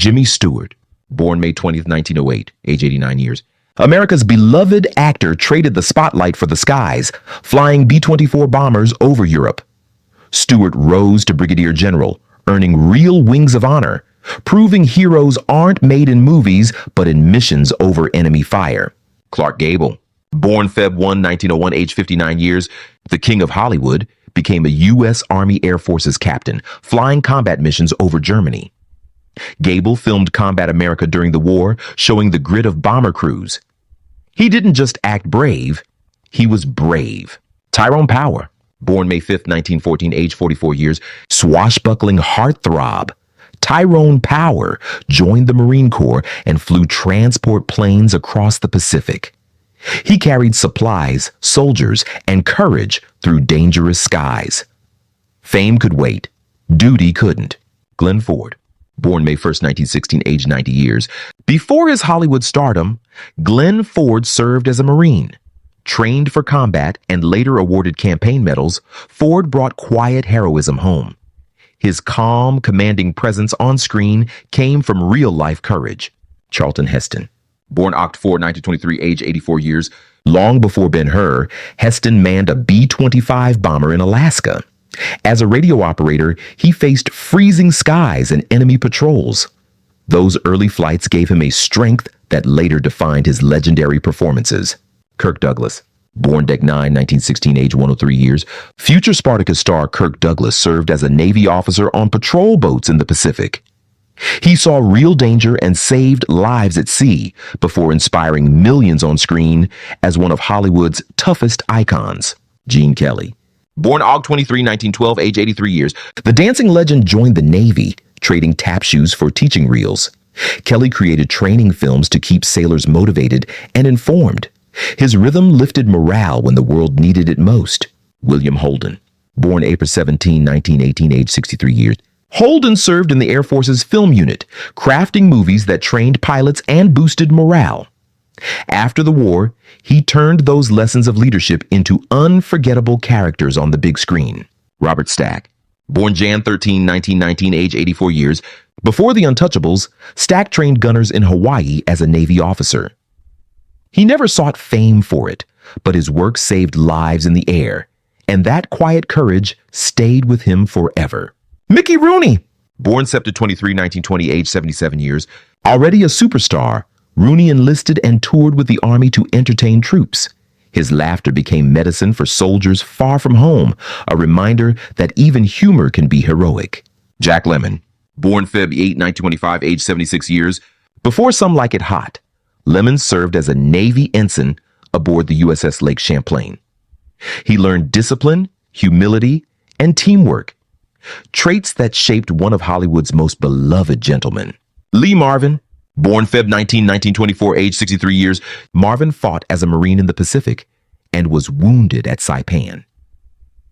Jimmy Stewart, born May 20th, 1908, age 89 years. America's beloved actor traded the spotlight for the skies, flying B-24 bombers over Europe. Stewart rose to brigadier general, earning real wings of honor, proving heroes aren't made in movies but in missions over enemy fire. Clark Gable, born Feb 1, 1901, age 59 years, the king of Hollywood, became a U.S. Army Air Forces captain, flying combat missions over Germany. Gable filmed Combat America during the war, showing the grit of bomber crews. He didn't just act brave, he was brave. Tyrone Power, born May 5th, 1914, age 44 years, swashbuckling heartthrob. Tyrone Power joined the Marine Corps and flew transport planes across the Pacific. He carried supplies, soldiers, and courage through dangerous skies. Fame could wait. Duty couldn't. Glenn Ford, born May 1st, 1916, age 90 years. Before his Hollywood stardom, Glenn Ford served as a Marine. Trained for combat and later awarded campaign medals, Ford brought quiet heroism home. His calm, commanding presence on screen came from real-life courage. Charlton Heston, born Oct 4, 1923, age 84 years. Long before Ben-Hur, Heston manned a B-25 bomber in Alaska. As a radio operator, he faced freezing skies and enemy patrols. Those early flights gave him a strength that later defined his legendary performances. Kirk Douglas, born Dec 9, 1916, age 103 years. Future Spartacus star Kirk Douglas served as a Navy officer on patrol boats in the Pacific. He saw real danger and saved lives at sea before inspiring millions on screen as one of Hollywood's toughest icons. Gene Kelly, born August 23, 1912, age 83 years. The dancing legend joined the Navy, trading tap shoes for teaching reels. Kelly created training films to keep sailors motivated and informed. His rhythm lifted morale when the world needed it most. William Holden, born April 17, 1918, age 63 years. Holden served in the Air Force's film unit, crafting movies that trained pilots and boosted morale. After the war, he turned those lessons of leadership into unforgettable characters on the big screen. Robert Stack, born Jan 13, 1919, age 84 years. Before The Untouchables, Stack trained gunners in Hawaii as a Navy officer. He never sought fame for it, but his work saved lives in the air, and that quiet courage stayed with him forever. Mickey Rooney, born September 23, 1920, age 77 years. Already a superstar, Rooney enlisted and toured with the Army to entertain troops. His laughter became medicine for soldiers far from home, a reminder that even humor can be heroic. Jack Lemmon, born Feb 8, 1925, age 76 years. Before Some Like It Hot, Lemmon served as a Navy ensign aboard the USS Lake Champlain. He learned discipline, humility, and teamwork, traits that shaped one of Hollywood's most beloved gentlemen. Lee Marvin, born Feb 19, 1924, age 63 years. Marvin fought as a Marine in the Pacific and was wounded at Saipan.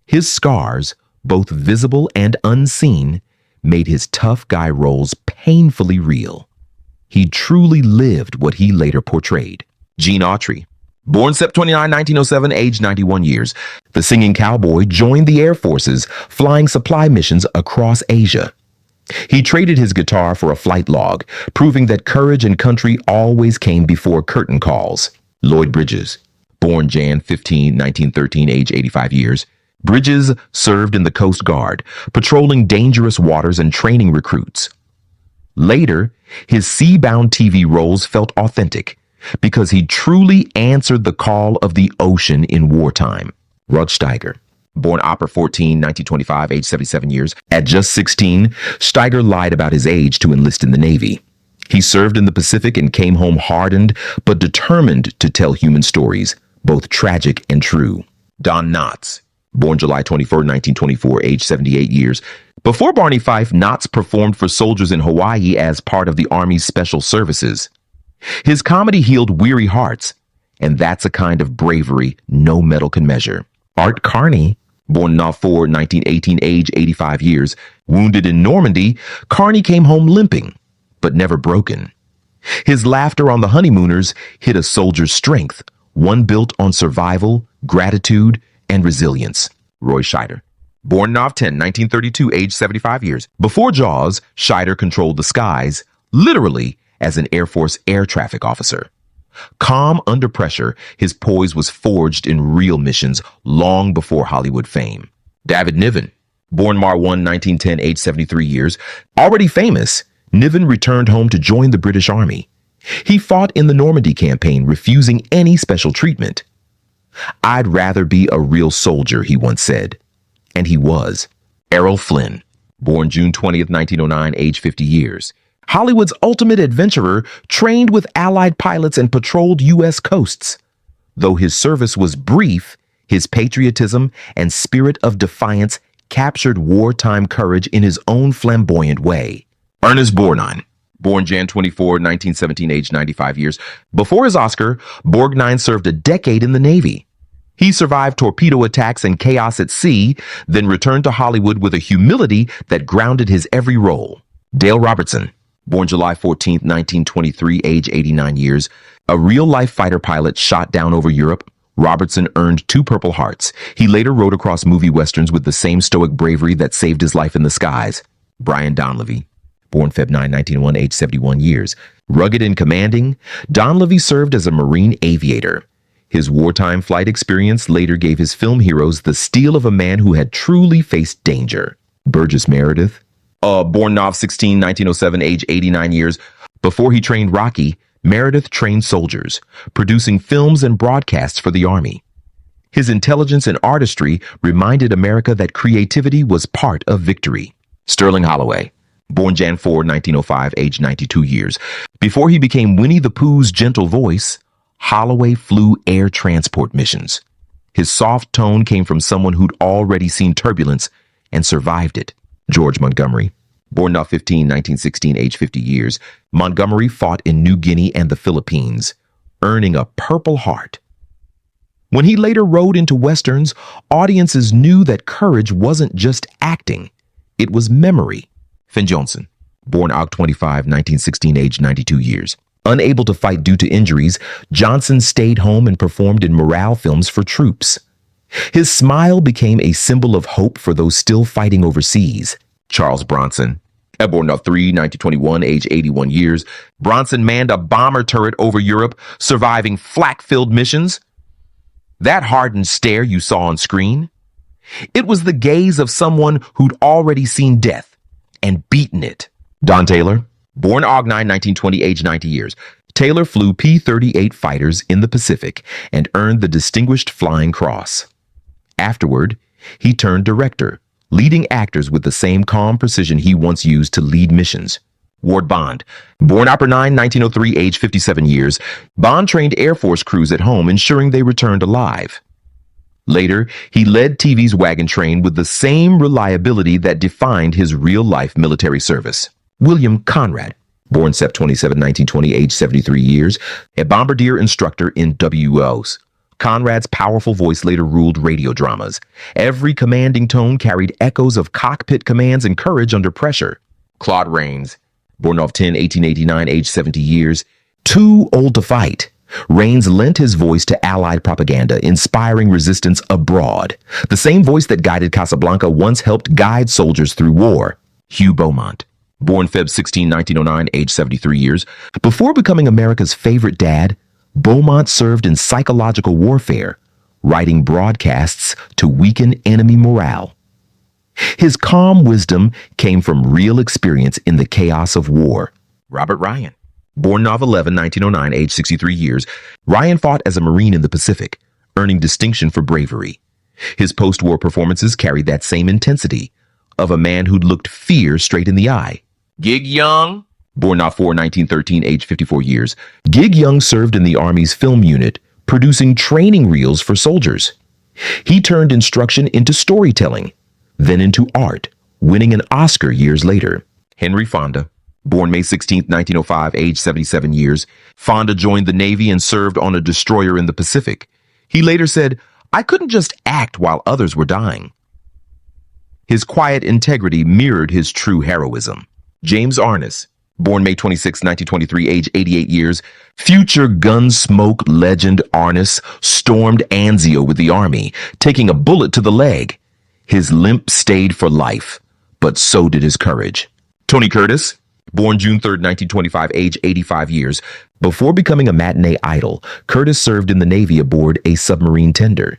His scars, both visible and unseen, made his tough guy roles painfully real. He truly lived what he later portrayed. Gene Autry, born September 29, 1907, age 91 years. The singing cowboy joined the Air Forces, flying supply missions across Asia. He traded his guitar for a flight log, proving that courage and country always came before curtain calls. Lloyd Bridges, born Jan 15, 1913, age 85 years. Bridges served in the Coast Guard, patrolling dangerous waters and training recruits. Later, his sea-bound TV roles felt authentic because he truly answered the call of the ocean in wartime. Rod Steiger, born April 14, 1925, age 77 years. At just 16, Steiger lied about his age to enlist in the Navy. He served in the Pacific and came home hardened but determined to tell human stories, both tragic and true. Don Knotts, born July 21, 1924, age 78 years. Before Barney Fife, Knotts performed for soldiers in Hawaii as part of the Army's Special Services. His comedy healed weary hearts, and that's a kind of bravery no medal can measure. Art Carney, born Nov 4, 1918, age 85 years. Wounded in Normandy, Carney came home limping, but never broken. His laughter on the honeymooners hid a soldier's strength, one built on survival, gratitude, and resilience. Roy Scheider, born Nov 10, 1932, age 75 years. Before Jaws, Scheider controlled the skies, literally as an Air Force air traffic officer. Calm under pressure, his poise was forged in real missions long before Hollywood fame. David Niven, born Mar 1, 1910, age 73 years, already famous, Niven returned home to join the British Army. He fought in the Normandy campaign, refusing any special treatment. "I'd rather be a real soldier," he once said. And he was. Errol Flynn, born June 20th, 1909, age 50 years. Hollywood's ultimate adventurer, trained with Allied pilots and patrolled U.S. coasts. Though his service was brief, his patriotism and spirit of defiance captured wartime courage in his own flamboyant way. Ernest Borgnine, born Jan 24, 1917, age 95 years. Before his Oscar, Borgnine served a decade in the Navy. He survived torpedo attacks and chaos at sea, then returned to Hollywood with a humility that grounded his every role. Dale Robertson, born July 14, 1923, age 89 years. A real-life fighter pilot shot down over Europe, Robertson earned 2 Purple Hearts. He later rode across movie westerns with the same stoic bravery that saved his life in the skies. Brian Donlevy, born Feb 9, 1901, age 71 years. Rugged and commanding, Donlevy served as a Marine aviator. His wartime flight experience later gave his film heroes the steel of a man who had truly faced danger. Burgess Meredith, born Nov 16, 1907, age 89 years. Before he trained Rocky, Meredith trained soldiers, producing films and broadcasts for the Army. His intelligence and artistry reminded America that creativity was part of victory. Sterling Holloway, born Jan 4, 1905, age 92 years. Before he became Winnie the Pooh's gentle voice, Holloway flew air transport missions. His soft tone came from someone who'd already seen turbulence and survived it. George Montgomery, born Nov 15, 1916, age 50 years. Montgomery fought in New Guinea and the Philippines, earning a Purple Heart. When he later rode into westerns, audiences knew that courage wasn't just acting, it was memory. Finn Johnson, born Aug 25, 1916, age 92 years. Unable to fight due to injuries, Johnson stayed home and performed in morale films for troops. His smile became a symbol of hope for those still fighting overseas. Charles Bronson, born Nov 3, 1921, age 81 years. Bronson manned a bomber turret over Europe, surviving flak-filled missions. That hardened stare you saw on screen, it was the gaze of someone who'd already seen death and beaten it. Don Taylor, born Aug 9, 1920, age 90 years. Taylor flew P-38 fighters in the Pacific and earned the Distinguished Flying Cross. Afterward, he turned director, leading actors with the same calm precision he once used to lead missions. Ward Bond, born April 9, 1903, age 57 years. Bond trained Air Force crews at home, ensuring they returned alive. Later, he led TV's wagon train with the same reliability that defined his real-life military service. William Conrad, born Sept 27, 1920, age 73 years, a bombardier instructor in WOs. Conrad's powerful voice later ruled radio dramas. Every commanding tone carried echoes of cockpit commands and courage under pressure. Claude Rains, born Nov 10, 1889, age 70 years, too old to fight. Rains lent his voice to Allied propaganda, inspiring resistance abroad. The same voice that guided Casablanca once helped guide soldiers through war. Hugh Beaumont, born Feb 16, 1909, age 73 years. Before becoming America's favorite dad, Beaumont served in psychological warfare, writing broadcasts to weaken enemy morale. His calm wisdom came from real experience in the chaos of war. Robert Ryan, born Nov 11, 1909, age 63 years. Ryan fought as a Marine in the Pacific, earning distinction for bravery. His post-war performances carried that same intensity of a man who'd looked fear straight in the eye. Gig Young, born Nov 4, 1913, age 54 years. Gig Young served in the Army's film unit, producing training reels for soldiers. He turned instruction into storytelling, then into art, winning an Oscar years later. Henry Fonda, born May 16, 1905, age 77 years. Fonda joined the Navy and served on a destroyer in the Pacific. He later said, "I couldn't just act while others were dying." His quiet integrity mirrored his true heroism. James Arness, born May 26, 1923, age 88 years. Future Gunsmoke legend Arness stormed Anzio with the Army, taking a bullet to the leg. His limp stayed for life, but so did his courage. Tony Curtis, Born June 3rd, 1925, age 85 years. Before becoming a matinee idol, Curtis served in the Navy aboard a submarine tender.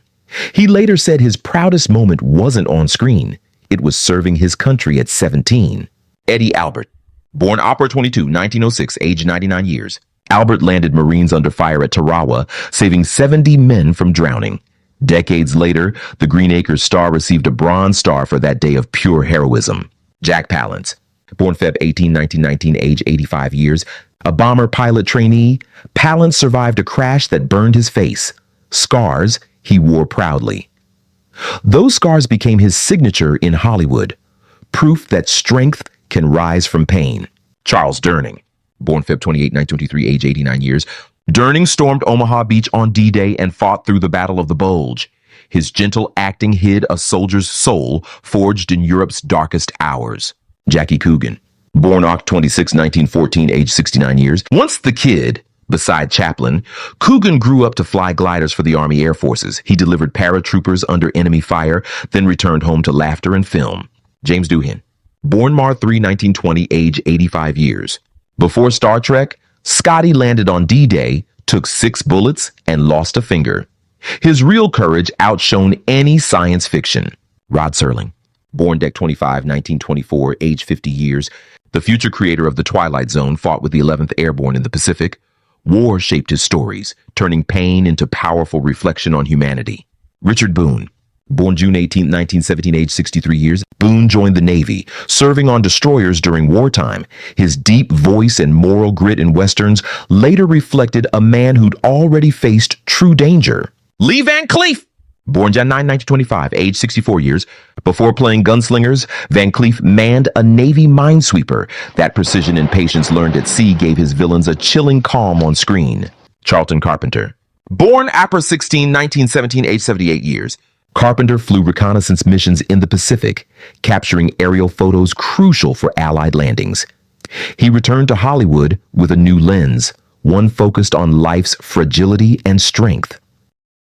He later said his proudest moment wasn't on screen. It was serving his country at 17. Eddie Albert. Born April 22, 1906, age 99 years. Albert landed Marines under fire at Tarawa, saving 70 men from drowning. Decades later, the Green Acres Star received a Bronze Star for that day of pure heroism. Jack Palance. Born Feb 18, 1919, age 85 years. A bomber pilot trainee, Palance survived a crash that burned his face. Scars he wore proudly. Those scars became his signature in Hollywood. Proof that strength can rise from pain. Charles Durning. Born Feb 28, 1923, age 89 years. Durning stormed Omaha Beach on D-Day and fought through the Battle of the Bulge. His gentle acting hid a soldier's soul forged in Europe's darkest hours. Jackie Coogan. Born Oct 26, 1914, age 69 years. Once the kid, beside Chaplin, Coogan grew up to fly gliders for the Army Air Forces. He delivered paratroopers under enemy fire, then returned home to laughter and film. James Doohan. Born Mar 3, 1920, age 85 years. Before Star Trek, Scotty landed on D-Day, took 6 bullets, and lost a finger. His real courage outshone any science fiction. Rod Serling. Born Dec 25, 1924, age 50 years. The future creator of the Twilight Zone fought with the 11th Airborne in the Pacific. War shaped his stories, turning pain into powerful reflection on humanity. Richard Boone. Born June 18, 1917, age 63 years, Boone joined the Navy, serving on destroyers during wartime. His deep voice and moral grit in westerns later reflected a man who'd already faced true danger. Lee Van Cleef. Born Jan 9, 1925, age 64 years. Before playing gunslingers, Van Cleef manned a Navy minesweeper. That precision and patience learned at sea gave his villains a chilling calm on screen. Charlton Carpenter. Born April 16, 1917, age 78 years. Carpenter flew reconnaissance missions in the Pacific, capturing aerial photos crucial for Allied landings. He returned to Hollywood with a new lens, one focused on life's fragility and strength.